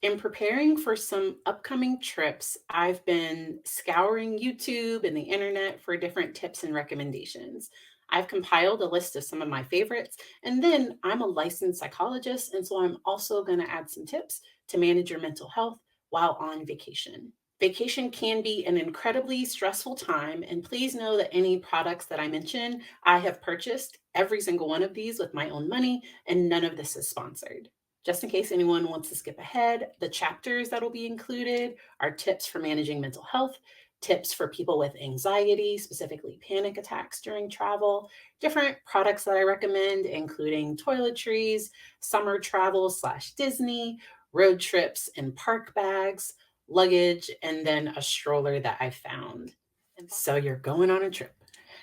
In preparing for some upcoming trips, I've been scouring YouTube and the internet for different tips and recommendations. I've compiled a list of some of my favorites, and then I'm a licensed psychologist, and so I'm also going to add some tips to manage your mental health while on vacation. Vacation can be an incredibly stressful time, and please know that any products that I mention, I have purchased every single one of these with my own money, and none of this is sponsored. Just in case anyone wants to skip ahead, the chapters that will be included are tips for managing mental health, tips for people with anxiety, specifically panic attacks during travel, different products that I recommend, including toiletries, summer travel slash Disney, road trips and park bags, luggage, and then a stroller that I found. And so you're going on a trip.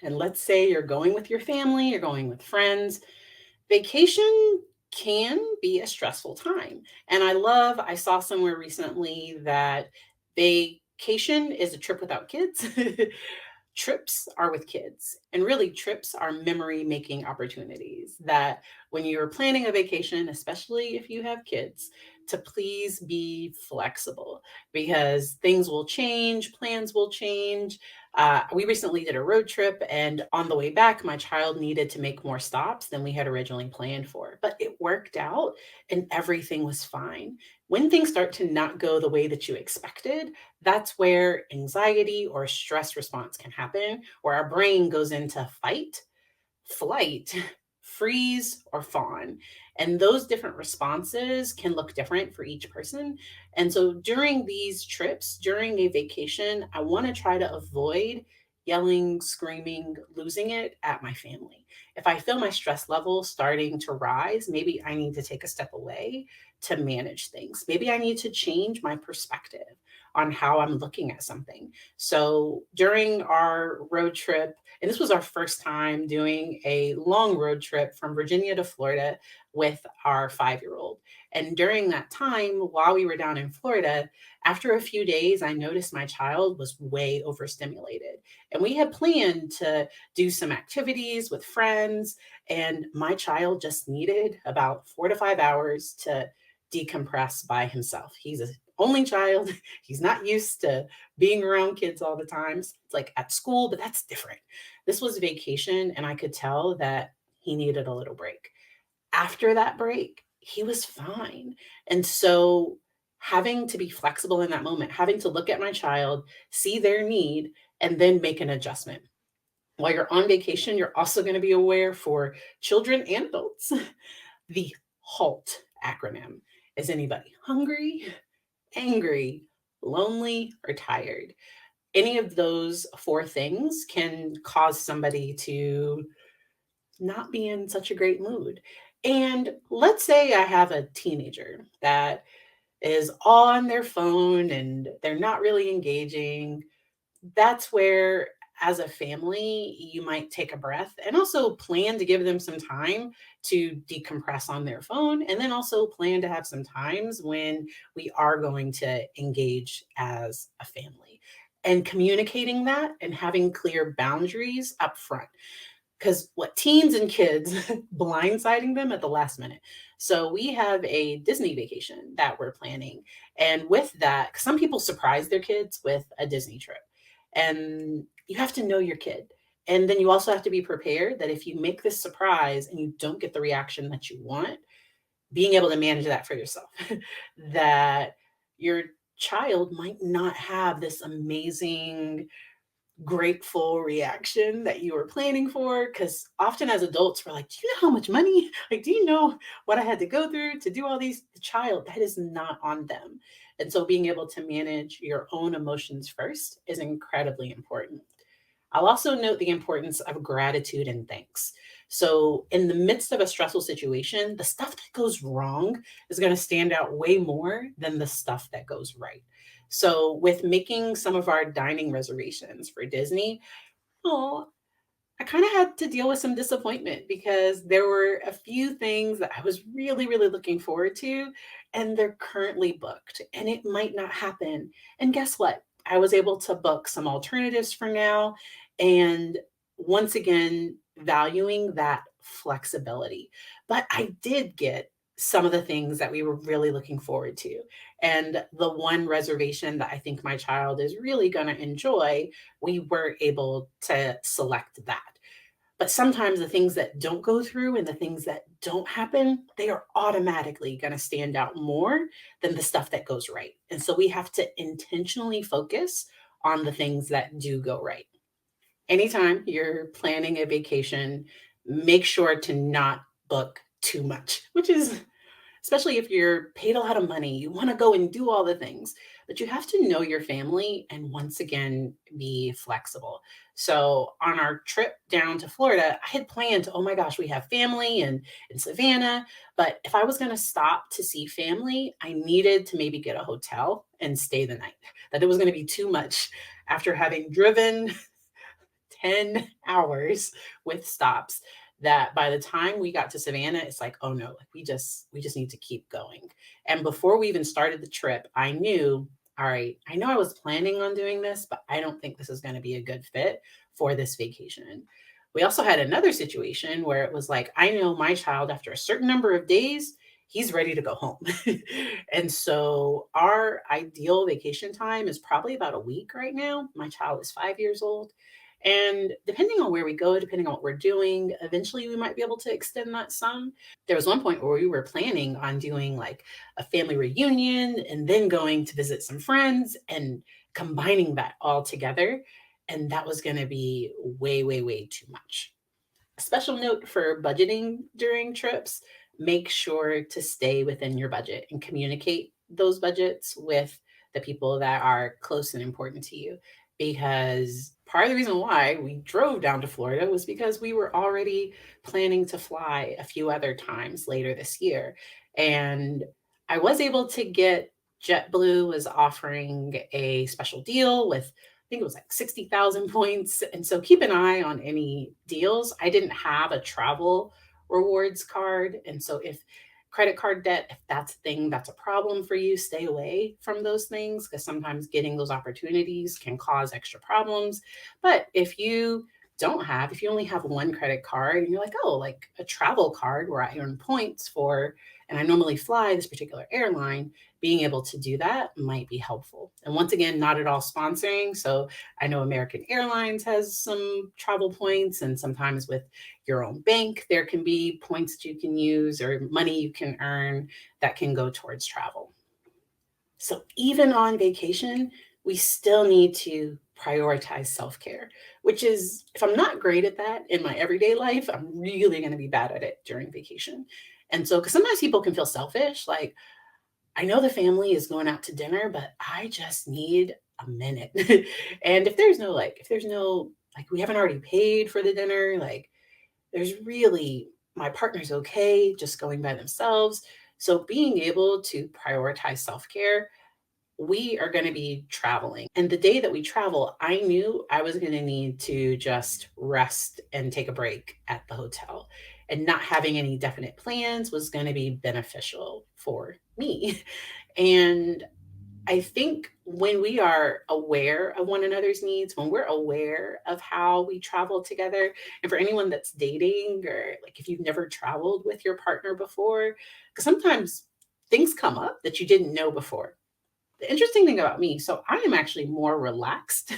And let's say you're going with your family, you're going with friends. Vacation can be a stressful time. And I saw somewhere recently that vacation is a trip without kids. Trips are with kids. And really, trips are memory making opportunities that when you're planning a vacation, especially if you have kids, to please be flexible because things will change, plans will change. We recently did a road trip, and on the way back, my child needed to make more stops than we had originally planned for. But it worked out and everything was fine. When things start to not go the way that you expected, that's where anxiety or stress response can happen, where our brain goes into fight, flight, freeze, or fawn. And those different responses can look different for each person. And so during these trips, during a vacation, I want to try to avoid yelling, screaming, losing it at my family. If I feel my stress level starting to rise, maybe I need to take a step away to manage things. Maybe I need to change my perspective on how I'm looking at something. So during our road trip, and this was our first time doing a long road trip from Virginia to Florida with our 5 year old. And during that time, while we were down in Florida, after a few days, I noticed my child was way overstimulated. And we had planned to do some activities with friends, and my child just needed about 4 to 5 hours to decompress by himself. He's an only child. He's not used to being around kids all the time. It's like at school, but that's different. This was vacation, and I could tell that he needed a little break. After that break, he was fine. And so having to be flexible in that moment, having to look at my child, see their need, and then make an adjustment. While you're on vacation, you're also going to be aware for children and adults the HALT acronym. Is anybody hungry, angry, lonely, or tired? Any of those four things can cause somebody to not be in such a great mood. And let's say I have a teenager that is on their phone and they're not really engaging. That's where, as a family, you might take a breath and also plan to give them some time to decompress on their phone. And then also plan to have some times when we are going to engage as a family and communicating that and having clear boundaries up front. Because what teens and kids blindsiding them at the last minute. So we have a Disney vacation that we're planning. And with that, 'cause some people surprise their kids with a Disney trip. And you have to know your kid. And then you also have to be prepared that if you make this surprise and you don't get the reaction that you want, being able to manage that for yourself. That your child might not have this amazing grateful reaction that you were planning for. Because often as adults, we're like, do you know how much money? Like, do you know what I had to go through to do all these? The child, that is not on them. And so being able to manage your own emotions first is incredibly important. I'll also note the importance of gratitude and thanks. So, in the midst of a stressful situation, the stuff that goes wrong is going to stand out way more than the stuff that goes right. So, with making some of our dining reservations for Disney, oh, I kind of had to deal with some disappointment because there were a few things that I was really, really looking forward to, and they're currently booked, and it might not happen. And guess what? I was able to book some alternatives for now. And once again, valuing that flexibility. But I did get some of the things that we were really looking forward to. And the one reservation that I think my child is really going to enjoy, we were able to select that. But sometimes the things that don't go through and the things that don't happen, they are automatically going to stand out more than the stuff that goes right. And so we have to intentionally focus on the things that do go right. Anytime you're planning a vacation, make sure to not book too much, which is, especially if you're paid a lot of money, you want to go and do all the things, but you have to know your family and once again be flexible. So on our trip down to Florida, I had planned, oh my gosh, we have family in Savannah, but if I was going to stop to see family, I needed to maybe get a hotel and stay the night. That it was going to be too much after having driven 10 hours with stops, that by the time we got to Savannah, it's like, oh no, like we just need to keep going. And before we even started the trip, I knew, all right, I know I was planning on doing this, but I don't think this is going to be a good fit for this vacation. We also had another situation where it was like, I know my child, after a certain number of days, he's ready to go home. And so our ideal vacation time is probably about a week right now. My child is 5 years old. And depending on where we go, depending on what we're doing, eventually we might be able to extend that some. There was one point where we were planning on doing like a family reunion and then going to visit some friends and combining that all together. And that was going to be way, way, way too much. A special note for budgeting during trips: make sure to stay within your budget and communicate those budgets with the people that are close and important to you. Because part of the reason why we drove down to Florida was because we were already planning to fly a few other times later this year. And I was able to get, JetBlue was offering a special deal with, I think it was like 60,000 points. And so keep an eye on any deals. I didn't have a travel rewards card. And so if credit card debt, if that's a thing that's a problem for you, stay away from those things, because sometimes getting those opportunities can cause extra problems. But if you only have one credit card and you're like, oh, like a travel card where I earn points for, and I normally fly this particular airline, being able to do that might be helpful. And once again, not at all sponsoring. So I know American Airlines has some travel points, and sometimes with your own bank, there can be points that you can use or money you can earn that can go towards travel. So even on vacation, we still need to prioritize self care, which is, if I'm not great at that in my everyday life, I'm really going to be bad at it during vacation. And so, because sometimes people can feel selfish, like, I know the family is going out to dinner, but I just need a minute. And if there's no, we haven't already paid for the dinner, like, there's really, my partner's okay just going by themselves. So being able to prioritize self care, we are going to be traveling. And the day that we travel, I knew I was going to need to just rest and take a break at the hotel. And not having any definite plans was going to be beneficial for me. And I think when we are aware of one another's needs, when we're aware of how we travel together, and for anyone that's dating, or like if you've never traveled with your partner before, because sometimes things come up that you didn't know before. The interesting thing about me, so I am actually more relaxed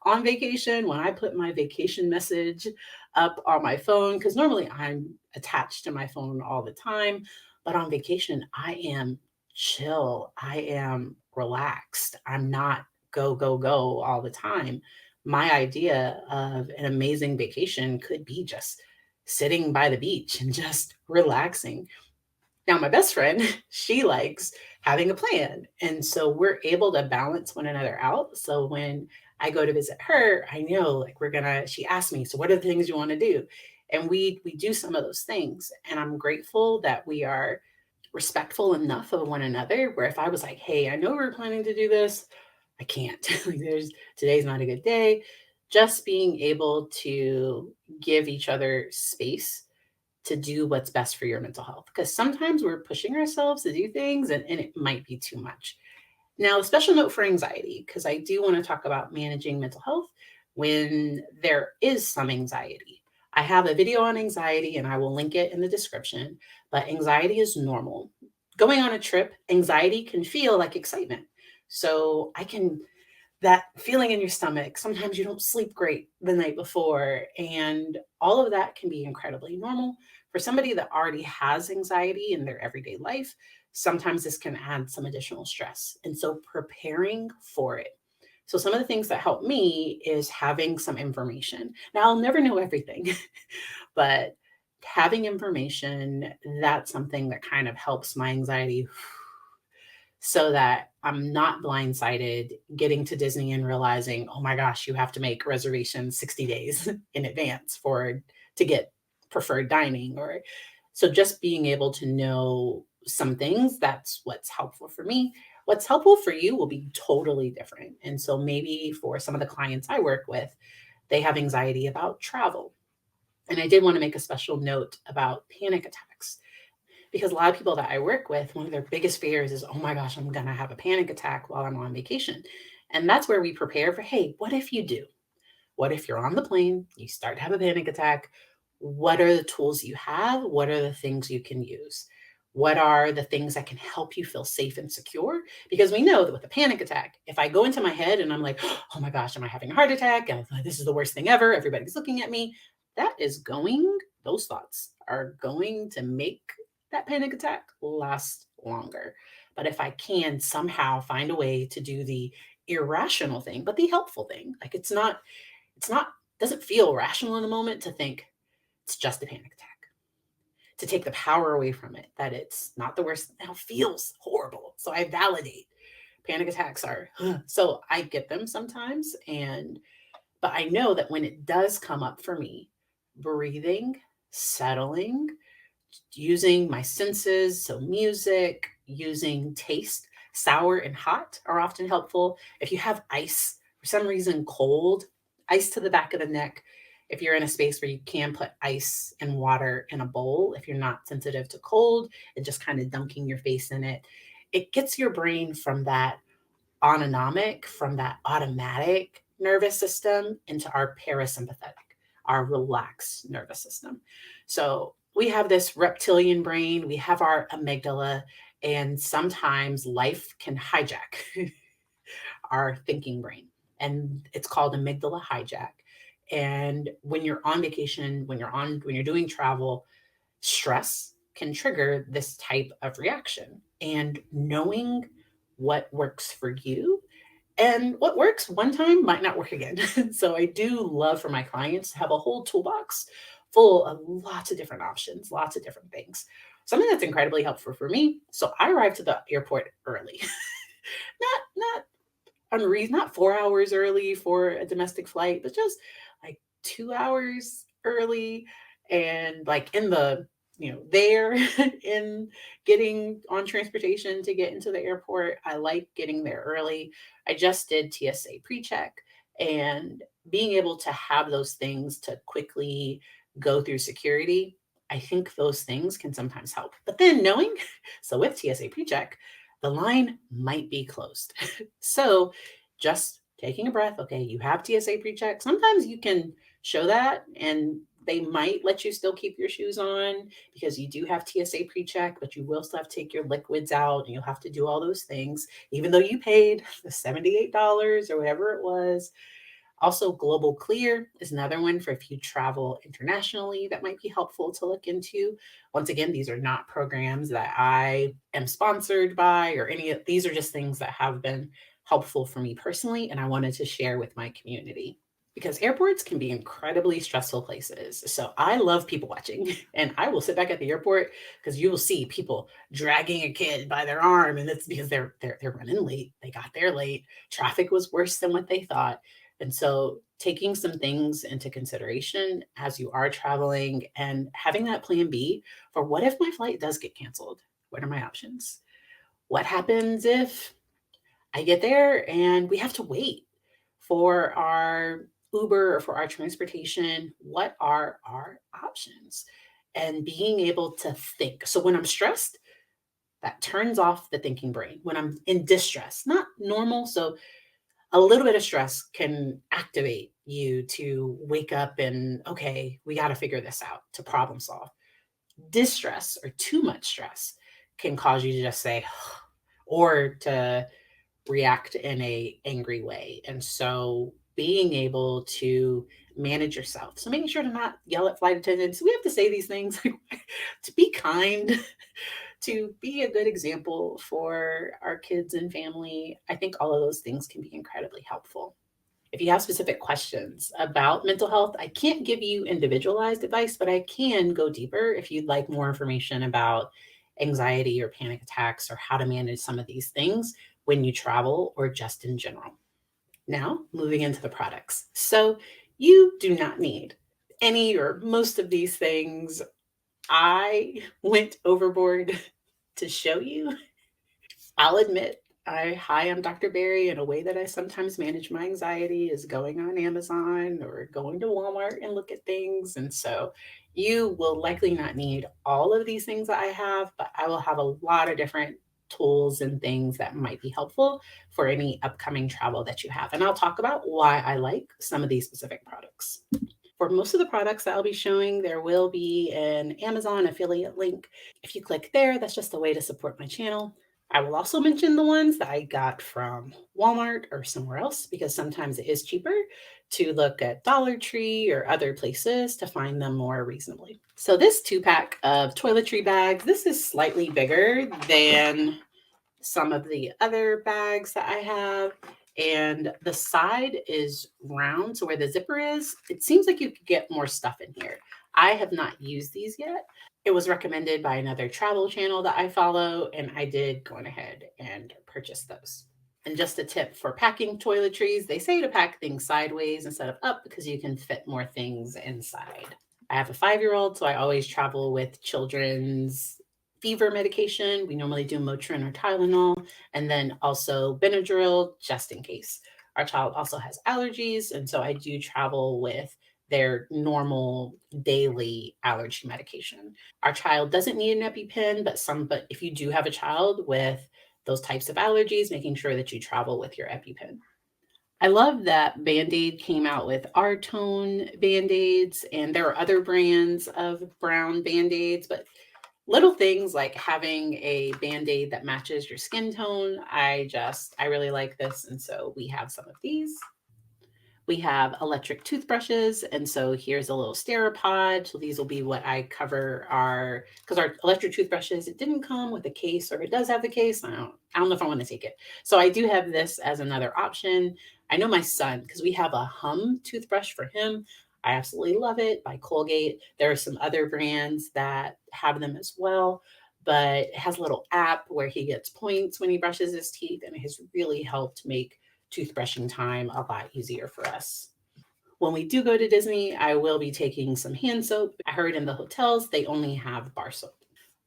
on vacation when I put my vacation message up on my phone, because normally I'm attached to my phone all the time. But on vacation, I am chill. I am relaxed. I'm not go, go, go all the time. My idea of an amazing vacation could be just sitting by the beach and just relaxing. Now, my best friend, she likes having a plan. And so we're able to balance one another out. So when I go to visit her, I know, like, she asked me, so what are the things you want to do? And we do some of those things. And I'm grateful that we are respectful enough of one another, where if I was like, hey, I know we're planning to do this, I can't. Like, today's not a good day. Just being able to give each other space to do what's best for your mental health. Because sometimes we're pushing ourselves to do things, and it might be too much. Now, a special note for anxiety, because I do want to talk about managing mental health when there is some anxiety. I have a video on anxiety and I will link it in the description, but anxiety is normal. Going on a trip, anxiety can feel like excitement. So I can that feeling in your stomach. Sometimes you don't sleep great the night before, and all of that can be incredibly normal. For somebody that already has anxiety in their everyday life, sometimes this can add some additional stress. And so preparing for it. So, some of the things that help me is having some information. Now, I'll never know everything, but having information, that's something that kind of helps my anxiety so that I'm not blindsided getting to Disney and realizing, oh my gosh, you have to make reservations 60 days in advance for to get preferred dining. Or so just being able to know some things, that's what's helpful for me. What's helpful for you will be totally different. And so maybe for some of the clients I work with, they have anxiety about travel. And I did want to make a special note about panic attacks, because a lot of people that I work with, one of their biggest fears is, oh my gosh, I'm going to have a panic attack while I'm on vacation. And that's where we prepare for, hey, what if you do? What if you're on the plane, you start to have a panic attack? What are the tools you have? What are the things you can use? What are the things that can help you feel safe and secure? Because we know that with a panic attack, if I go into my head and I'm like, oh my gosh, am I having a heart attack? And this is the worst thing ever. Everybody's looking at me. Those thoughts are going to make that panic attack last longer. But if I can somehow find a way to do the irrational thing, but the helpful thing, like it's not, doesn't feel rational in the moment to think it's just a panic attack, to take the power away from it, that it's not the worst. Now feels horrible. So I validate panic attacks are, so I get them sometimes. But I know that when it does come up for me, breathing, settling, using my senses, so music, using taste, sour and hot are often helpful. If you have ice, for some reason, cold, ice to the back of the neck. If you're in a space where you can put ice and water in a bowl, if you're not sensitive to cold, and just kind of dunking your face in it, it gets your brain from that autonomic, from that automatic nervous system into our parasympathetic, our relaxed nervous system. So we have this reptilian brain, we have our amygdala, and sometimes life can hijack our thinking brain. And it's called amygdala hijack. And when you're on vacation, when you're doing travel, stress can trigger this type of reaction. And knowing what works for you and what works one time might not work again. So I do love for my clients to have a whole toolbox full of lots of different options, lots of different things. Something that's incredibly helpful for me. So I arrived to the airport early, not not 4 hours early for a domestic flight, but just like 2 hours early, and like in the there in getting on transportation to get into the airport. I like getting there early. I just did TSA pre-check, and being able to have those things to quickly go through security, I think those things can sometimes help. But then knowing, so with TSA pre-check, the line might be closed. So just taking a breath. Okay, you have TSA pre-check. Sometimes you can show that, and they might let you still keep your shoes on because you do have TSA pre-check, but you will still have to take your liquids out and you'll have to do all those things, even though you paid the $78 or whatever it was. Also, Global Clear is another one for if you travel internationally that might be helpful to look into. Once again, these are not programs that I am sponsored by or any of these, are just things that have been helpful for me personally, and I wanted to share with my community, because airports can be incredibly stressful places. So I love people watching, and I will sit back at the airport because you will see people dragging a kid by their arm, and it's because they're running late. They got there late. Traffic was worse than what they thought. And so taking some things into consideration as you are traveling and having that plan B for, what if my flight does get canceled? What are my options? What happens if I get there and we have to wait for our Uber or for our transportation? What are our options? And being able to think. So when I'm stressed, that turns off the thinking brain. When I'm in distress, not normal. So a little bit of stress can activate you to wake up and, okay, we got to figure this out, to problem solve. Distress or too much stress can cause you to just say, or to react in a angry way. And so being able to manage yourself. So making sure to not yell at flight attendants. We have to say these things to be kind, to be a good example for our kids and family. I think all of those things can be incredibly helpful. If you have specific questions about mental health, I can't give you individualized advice, but I can go deeper if you'd like more information about anxiety or panic attacks or how to manage some of these things when you travel or just in general. Now, moving into the products. So, you do not need any or most of these things. I went overboard to show you. I'll admit, hi, I'm Dr. Barry, and a way that I sometimes manage my anxiety is going on Amazon or going to Walmart and look at things. And so you will likely not need all of these things that I have, but I will have a lot of different tools and things that might be helpful for any upcoming travel that you have. And I'll talk about why I like some of these specific products. For most of the products that I'll be showing, there will be an Amazon affiliate link. If you click there, that's just a way to support my channel. I will also mention the ones that I got from Walmart or somewhere else because sometimes it is cheaper to look at Dollar Tree or other places to find them more reasonably. So this 2-pack of toiletry bags, this is slightly bigger than some of the other bags that I have. And the side is round. So where the zipper is, it seems like you could get more stuff in here. I have not used these yet. It was recommended by another travel channel that I follow, and I did go on ahead and purchase those. And just a tip for packing toiletries, they say to pack things sideways instead of up because you can fit more things inside. I have a 5-year-old, so I always travel with children's fever medication. We normally do Motrin or Tylenol, and then also Benadryl just in case. Our child also has allergies, and so I do travel with their normal daily allergy medication. Our child doesn't need an EpiPen, but if you do have a child with those types of allergies, making sure that you travel with your EpiPen. I love that Band-Aid came out with our tone Band-Aids, and there are other brands of brown Band-Aids, but little things like having a Band-Aid that matches your skin tone, I really like this, and so we have some of these. We have electric toothbrushes, and so here's a little Sterapod. So these will be what I cover because our electric toothbrushes, it didn't come with a case, or it does have the case. I don't know if I want to take it. So I do have this as another option. I know my son, because we have a Hum toothbrush for him. I absolutely love it by Colgate. There are some other brands that have them as well, but it has a little app where he gets points when he brushes his teeth, and it has really helped make toothbrushing time a lot easier for us. When we do go to Disney, I will be taking some hand soap. I heard in the hotels they only have bar soap.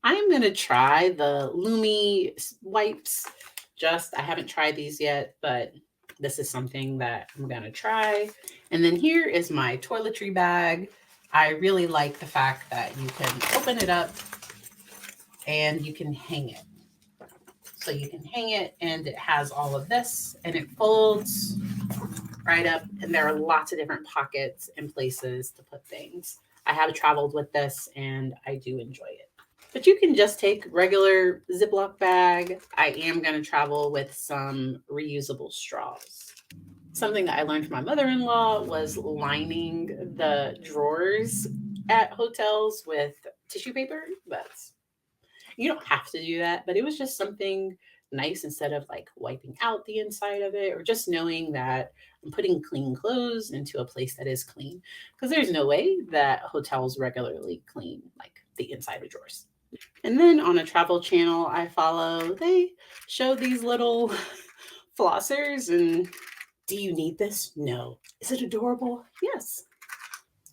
I'm going to try the Lumi wipes. I haven't tried these yet, but this is something that I'm going to try. And then here is my toiletry bag. I really like the fact that you can open it up and you can hang it. So you can hang it and it has all of this and it folds right up, and there are lots of different pockets and places to put things. I have traveled with this and I do enjoy it. But you can just take regular Ziploc bag. I am going to travel with some reusable straws. Something that I learned from my mother-in-law was lining the drawers at hotels with tissue paper. You don't have to do that, but it was just something nice instead of like wiping out the inside of it or just knowing that I'm putting clean clothes into a place that is clean. Because there's no way that hotels regularly clean like the inside of drawers. And then on a travel channel I follow, they show these little flossers. And do you need this? No. Is it adorable? Yes.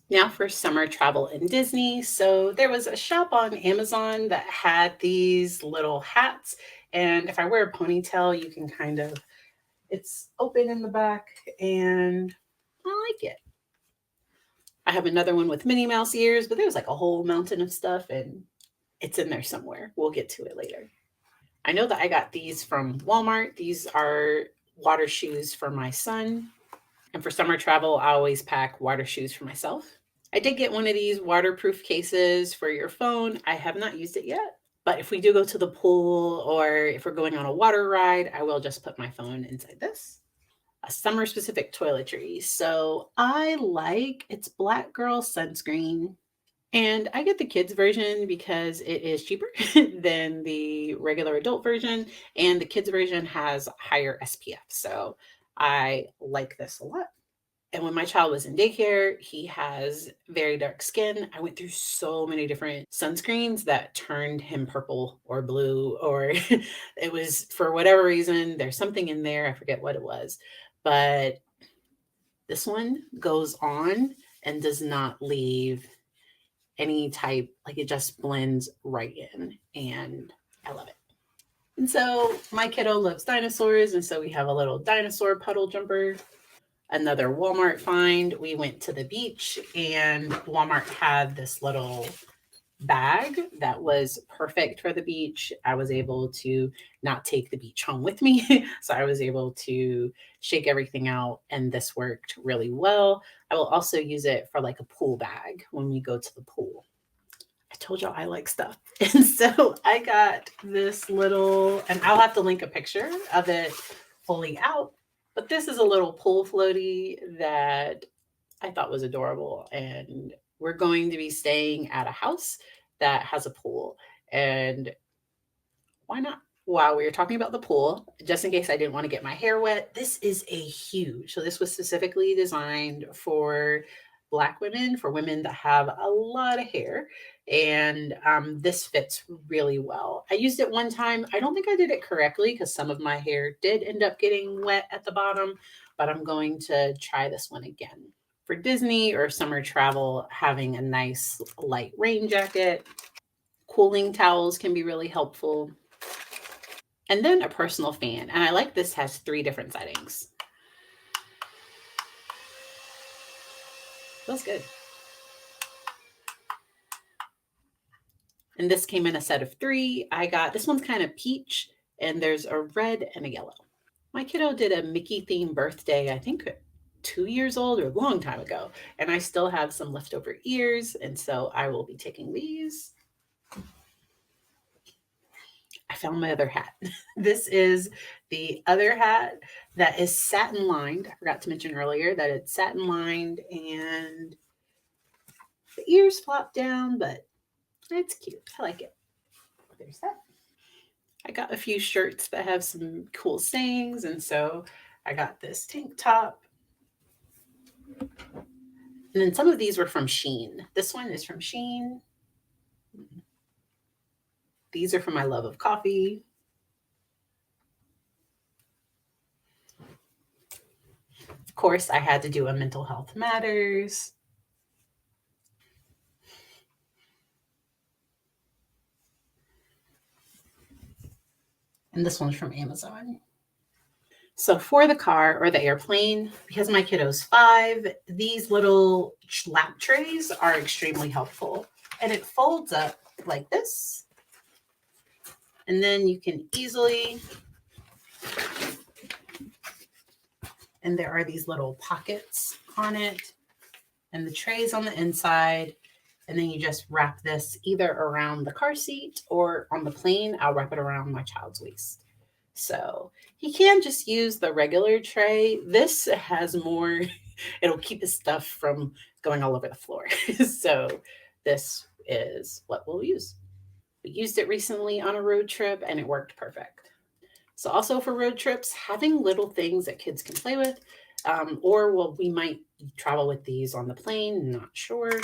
Now for summer travel in Disney. So there was a shop on Amazon that had these little hats. And if I wear a ponytail, you can it's open in the back and I like it. I have another one with Minnie Mouse ears, but there's like a whole mountain of stuff and it's in there somewhere. We'll get to it later. I know that I got these from Walmart. These are water shoes for my son. And for summer travel, I always pack water shoes for myself. I did get one of these waterproof cases for your phone. I have not used it yet, but if we do go to the pool or if we're going on a water ride, I will just put my phone inside this. A summer specific toiletry. So I like it's Black Girl sunscreen. And I get the kids version because it is cheaper than the regular adult version. And the kids version has higher SPF. So I like this a lot. And when my child was in daycare, he has very dark skin. I went through so many different sunscreens that turned him purple or blue, or it was for whatever reason, there's something in there. I forget what it was. But this one goes on and does not leave any type, like it just blends right in. And I love it. And so my kiddo loves dinosaurs. And so we have a little dinosaur puddle jumper. Another Walmart find. We went to the beach and Walmart had this little bag that was perfect for the beach. I was able to not take the beach home with me. So I was able to shake everything out and this worked really well. I will also use it for like a pool bag when we go to the pool. I told y'all I like stuff. And so I got this little, and I'll have to link a picture of it fully out. But this is a little pool floaty that I thought was adorable. And we're going to be staying at a house that has a pool. And why not? While we were talking about the pool, just in case I didn't want to get my hair wet, this is a huge. So this was specifically designed for Black women, for women that have a lot of hair. And this fits really well. I used it one time. I don't think I did it correctly because some of my hair did end up getting wet at the bottom, but I'm going to try this one again. For Disney or summer travel, having a nice light rain jacket, cooling towels can be really helpful. And then a personal fan. And I like this has 3 different settings. Feels good. And this came in a set of 3. I got, this one's kind of peach, and there's a red and a yellow. My kiddo did a Mickey themed birthday, I think 2 years old or a long time ago. And I still have some leftover ears. And so I will be taking these. I found my other hat. This is the other hat that is satin lined. I forgot to mention earlier that it's satin lined and the ears flop down, but it's cute. I like it. There's that. I got a few shirts that have some cool sayings, and so I got this tank top. And then some of these were from Shein. This one is from Shein. These are from my love of coffee. Of course, I had to do a mental health matters. And this one's from Amazon. So for the car or the airplane, because my kiddo's 5, these little lap trays are extremely helpful. And it folds up like this. And then you can easily, and there are these little pockets on it, and the tray's on the inside. And then you just wrap this either around the car seat or on the plane, I'll wrap it around my child's waist. So he can just use the regular tray. This has more, it'll keep his stuff from going all over the floor. So this is what we'll use. We used it recently on a road trip and it worked perfect. So also for road trips, having little things that kids can play with, or well, we might travel with these on the plane, not sure.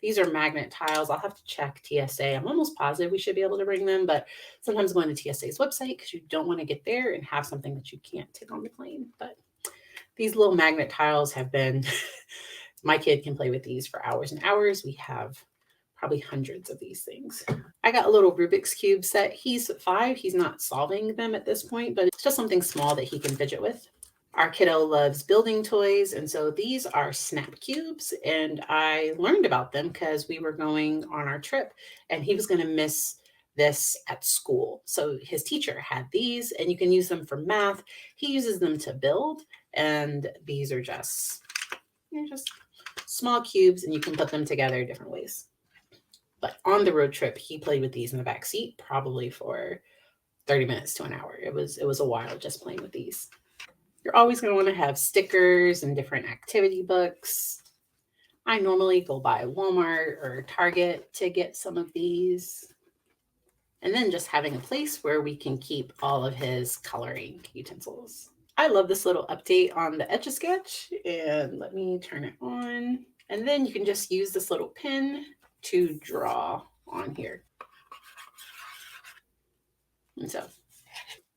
These are magnet tiles. I'll have to check TSA. I'm almost positive we should be able to bring them, but sometimes going to TSA's website because you don't want to get there and have something that you can't take on the plane. But these little magnet tiles have been, my kid can play with these for hours and hours. We have probably hundreds of these things. I got a little Rubik's Cube set. He's 5. He's not solving them at this point, but it's just something small that he can fidget with. Our kiddo loves building toys, and so these are snap cubes, and I learned about them because we were going on our trip, and he was going to miss this at school. So his teacher had these, and you can use them for math. He uses them to build, and these are just, just small cubes, and you can put them together different ways. But on the road trip, he played with these in the back seat, probably for 30 minutes to an hour. It was a while just playing with these. You're always going to want to have stickers and different activity books. I normally go by Walmart or Target to get some of these. And then just having a place where we can keep all of his coloring utensils. I love this little update on the Etch-a-Sketch, and let me turn it on. And then you can just use this little pen to draw on here. And so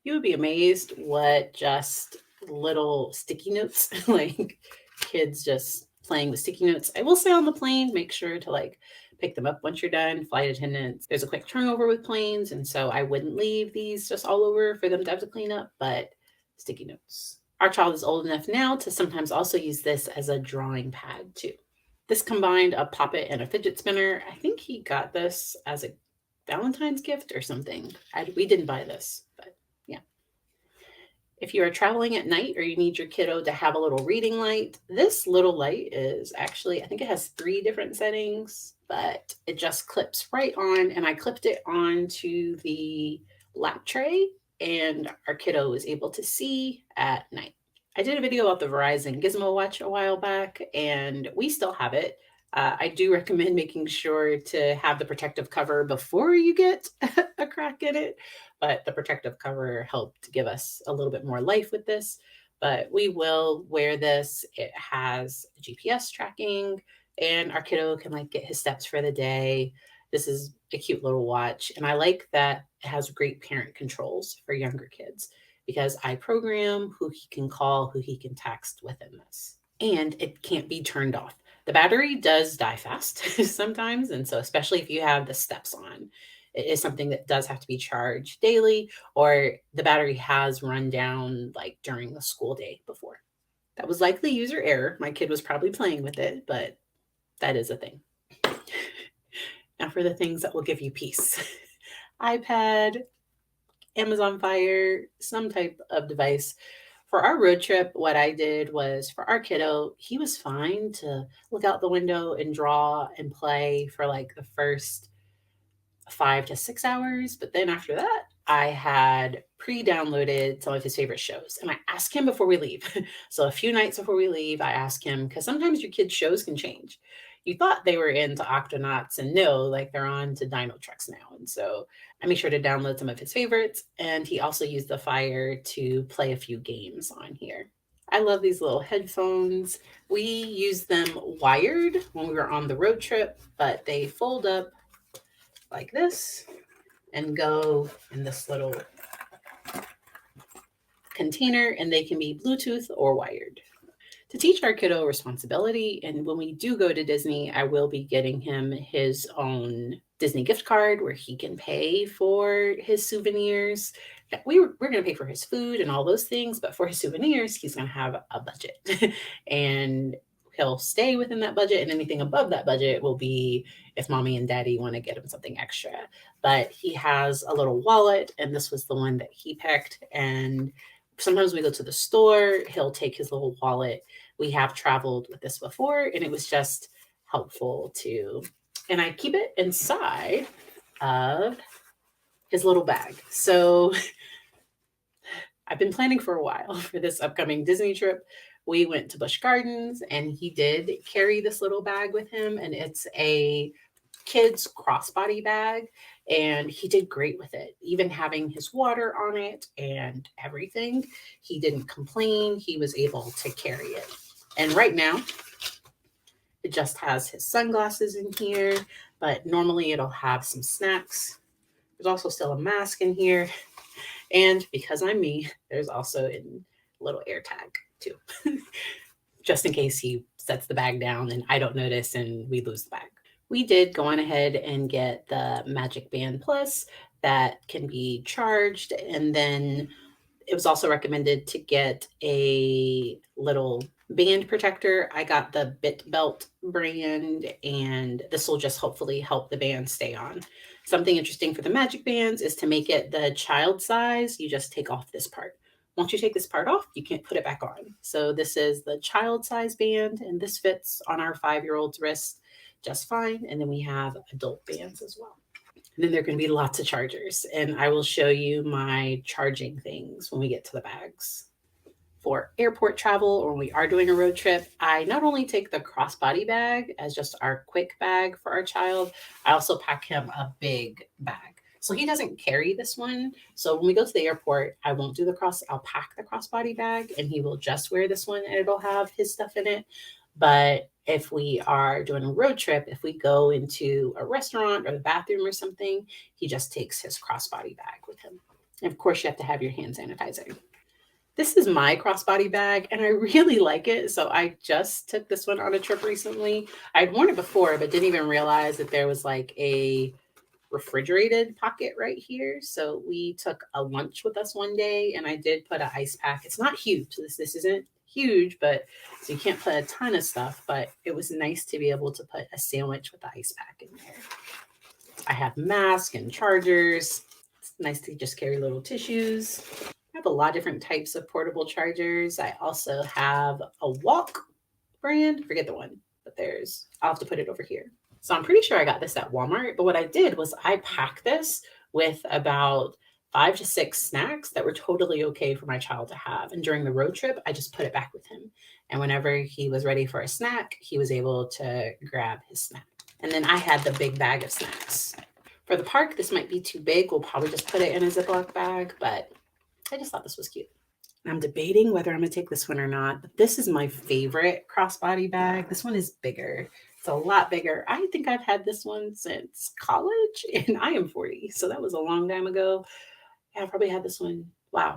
you would be amazed what just little sticky notes, like kids just playing with sticky notes. I will say on the plane, make sure to pick them up once you're done. Flight attendants, there's a quick turnover with planes, and so I wouldn't leave these just all over for them to have to clean up, but sticky notes. Our child is old enough now to sometimes also use this as a drawing pad too. This combined a Poppet and a fidget spinner. I think he got this as a Valentine's gift or something. We didn't buy this, but yeah. If you are traveling at night or you need your kiddo to have a little reading light, this little light is actually, I think it has 3 different settings, but it just clips right on, and I clipped it onto the lap tray, and our kiddo is able to see at night. I did a video about the Verizon Gizmo Watch a while back, and we still have it. I do recommend making sure to have the protective cover before you get a crack in it, but the protective cover helped give us a little bit more life with this. But we will wear this. It has GPS tracking, and our kiddo can get his steps for the day. This is a cute little watch, and I like that it has great parent controls for younger kids because I program who he can call, who he can text within this. And it can't be turned off. The battery does die fast sometimes, and so especially if you have the steps on, it is something that does have to be charged daily, or the battery has run down during the school day before. That was likely user error. My kid was probably playing with it, but that is a thing. Now for the things that will give you peace. iPad, Amazon Fire, some type of device. For our road trip, what I did was for our kiddo, he was fine to look out the window and draw and play for the first 5 to 6 hours. But then after that, I had pre-downloaded some of his favorite shows, and I asked him before we leave. So a few nights before we leave, I asked him, because sometimes your kids' shows can change. You thought they were into Octonauts, and no, they're on to Dino Trucks now. And so I made sure to download some of his favorites, and he also used the Fire to play a few games on here. I love these little headphones. We used them wired when we were on the road trip, but they fold up like this and go in this little container, and they can be Bluetooth or wired. To teach our kiddo responsibility, and when we do go to Disney, I will be getting him his own Disney gift card where he can pay for his souvenirs. We're going to pay for his food and all those things, but for his souvenirs, he's going to have a budget. And he'll stay within that budget, and anything above that budget will be if mommy and daddy want to get him something extra. But he has a little wallet, and this was the one that he picked. And sometimes we go to the store, he'll take his little wallet. We have traveled with this before, and it was just helpful to, and I keep it inside of his little bag. So I've been planning for a while for this upcoming Disney trip. We went to Busch Gardens, and he did carry this little bag with him, and it's a kid's crossbody bag, and he did great with it. Even having his water on it and everything, he didn't complain. He was able to carry it. And right now, it just has his sunglasses in here, but normally it'll have some snacks. There's also still a mask in here. And because I'm me, there's also a little air tag too, just in case he sets the bag down and I don't notice and we lose the bag. We did go on ahead and get the Magic Band Plus that can be charged. And then it was also recommended to get a little band protector. I got the Bit Belt brand, and this will just hopefully help the band stay on. Something interesting for the magic bands is to make it the child size. You just take off this part. Once you take this part off, you can't put it back on. So this is the child size band, and this fits on our 5-year-old's wrist just fine. And then we have adult bands as well. And then there are going to be lots of chargers, and I will show you my charging things when we get to the bags. For airport travel or when we are doing a road trip, I not only take the crossbody bag as just our quick bag for our child, I also pack him a big bag. So he doesn't carry this one. So when we go to the airport, I won't do I'll pack the crossbody bag and he will just wear this one and it'll have his stuff in it. But if we are doing a road trip, if we go into a restaurant or the bathroom or something, he just takes his crossbody bag with him. And of course, you have to have your hand sanitizer. This is my crossbody bag, and I really like it. So I just took this one on a trip recently. I'd worn it before, but didn't even realize that there was like a refrigerated pocket right here. So we took a lunch with us one day, and I did put an ice pack. It's not huge. This isn't huge, but so you can't put a ton of stuff, but it was nice to be able to put a sandwich with the ice pack in there. I have masks and chargers. It's nice to just carry little tissues. I have a lot of different types of portable chargers. I also have a Walk brand, forget the one, but I'll have to put it over here. So I'm pretty sure I got this at Walmart, but what I did was I packed this with about 5 to 6 snacks that were totally okay for my child to have. And during the road trip, I just put it back with him. And whenever he was ready for a snack, he was able to grab his snack. And then I had the big bag of snacks. For the park, this might be too big. We'll probably just put it in a Ziploc bag, but I just thought this was cute. I'm debating whether I'm going to take this one or not, but this is my favorite crossbody bag. This one is bigger. It's a lot bigger. I think I've had this one since college, and I am 40, so that was a long time ago. Yeah, I probably had this one,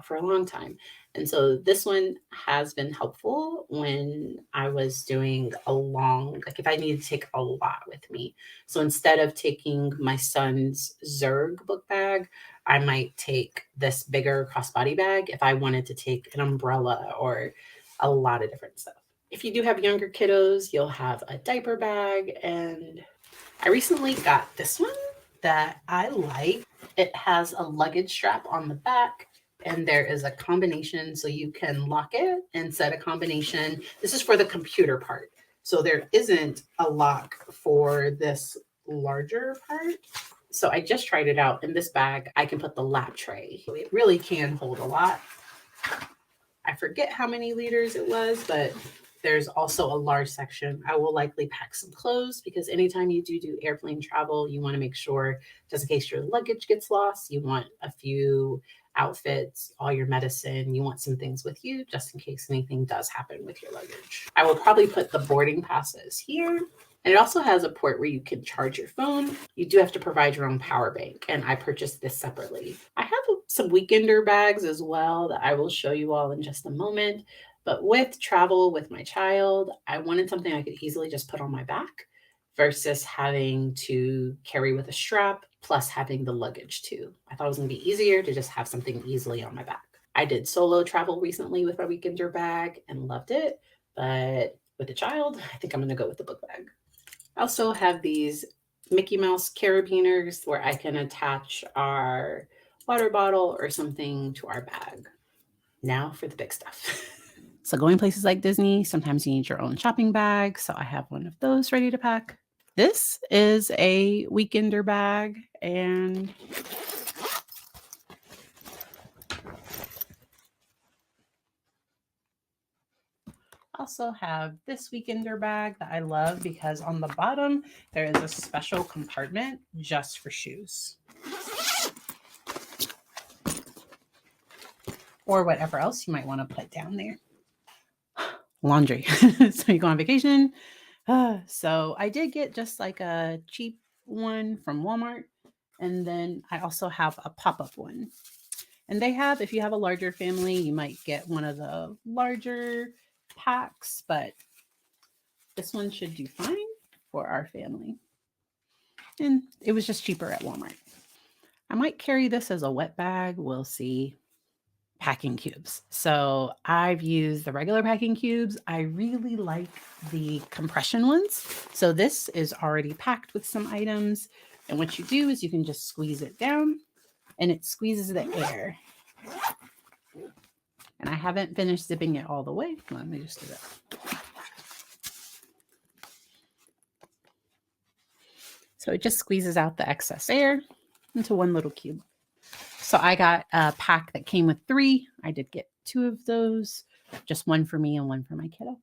for a long time. And so this one has been helpful when I was doing if I needed to take a lot with me. So instead of taking my son's Zerg book bag, I might take this bigger crossbody bag if I wanted to take an umbrella or a lot of different stuff. If you do have younger kiddos, you'll have a diaper bag. And I recently got this one that I like. It has a luggage strap on the back, and there is a combination so you can lock it and set a combination. This is for the computer part. So there isn't a lock for this larger part. So I just tried it out. In this bag, I can put the lap tray. It really can hold a lot. I forget how many liters it was, but there's also a large section. I will likely pack some clothes because anytime you do airplane travel, you want to make sure, just in case your luggage gets lost, you want a few outfits, all your medicine. You want some things with you just in case anything does happen with your luggage. I will probably put the boarding passes here. And it also has a port where you can charge your phone. You do have to provide your own power bank, and I purchased this separately. I have some weekender bags as well that I will show you all in just a moment. But with travel with my child, I wanted something I could easily just put on my back versus having to carry with a strap, plus having the luggage too. I thought it was going to be easier to just have something easily on my back. I did solo travel recently with my weekender bag and loved it. But with a child, I think I'm going to go with the book bag. I also have these Mickey Mouse carabiners where I can attach our water bottle or something to our bag. Now for the big stuff. So going places like Disney, sometimes you need your own shopping bag. So I have one of those ready to pack. This is a weekender bag, and also have this weekender bag that I love because on the bottom, there is a special compartment just for shoes. Or whatever else you might want to put down there. Laundry. So you go on vacation. So I did get just like a cheap one from Walmart. And then I also have a pop-up one. And if you have a larger family, you might get one of the larger packs, but this one should do fine for our family. And it was just cheaper at Walmart. I might carry this as a wet bag. We'll see. Packing cubes. So I've used the regular packing cubes. I really like the compression ones. So this is already packed with some items And what you do is you can just squeeze it down and it squeezes the air. And I haven't finished zipping it all the way. Let me just do that. So it just squeezes out the excess air into one little cube. So I got a pack that came with 3. I did get 2 of those, just one for me and one for my kiddo.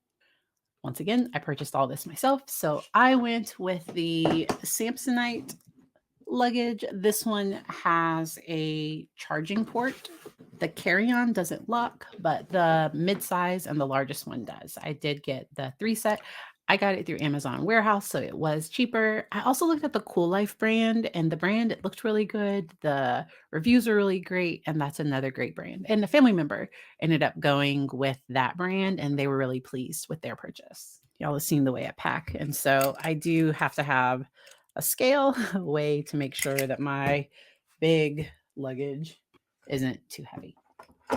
Once again, I purchased all this myself. So I went with the Samsonite luggage. This one has a charging port. The carry-on doesn't lock, but the mid-size and the largest one does. I did get the 3 set. I got it through Amazon Warehouse, so it was cheaper. I also looked at the Cool Life brand, and the brand, it looked really good. The reviews are really great, and that's another great brand. And a family member ended up going with that brand, and they were really pleased with their purchase. Y'all have seen the way I pack, and so I do have to have a scale, a way to make sure that my big luggage isn't too heavy.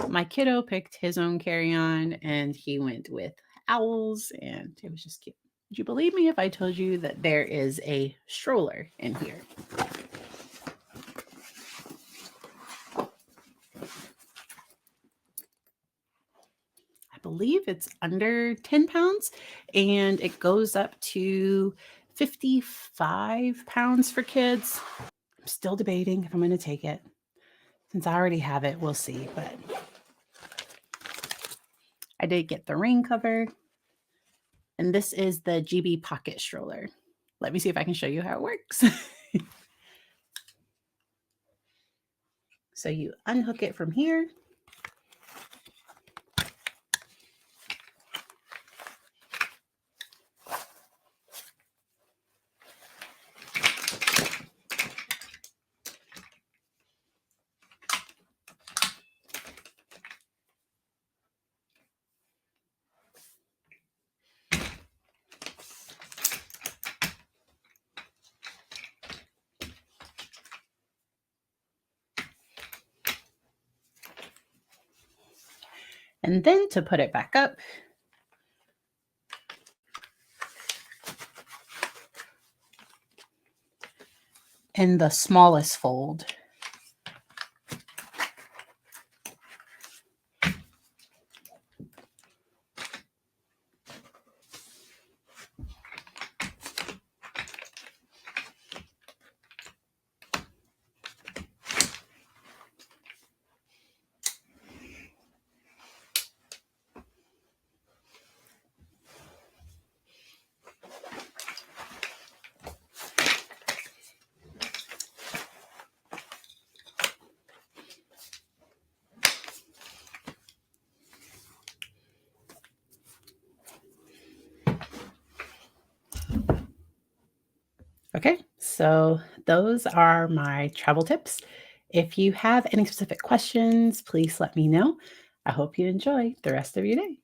My kiddo picked his own carry-on, and he went with owls, and it was just cute. Would you believe me if I told you that there is a stroller in here? I believe it's under 10 pounds, and it goes up to 55 pounds for kids. I'm still debating if I'm going to take it. Since I already have it, we'll see, but I did get the rain cover. And this is the GB Pockit Stroller. Let me see if I can show you how it works. So you unhook it from here. And then to put it back up, in the smallest fold. Okay, so those are my travel tips. If you have any specific questions, please let me know. I hope you enjoy the rest of your day.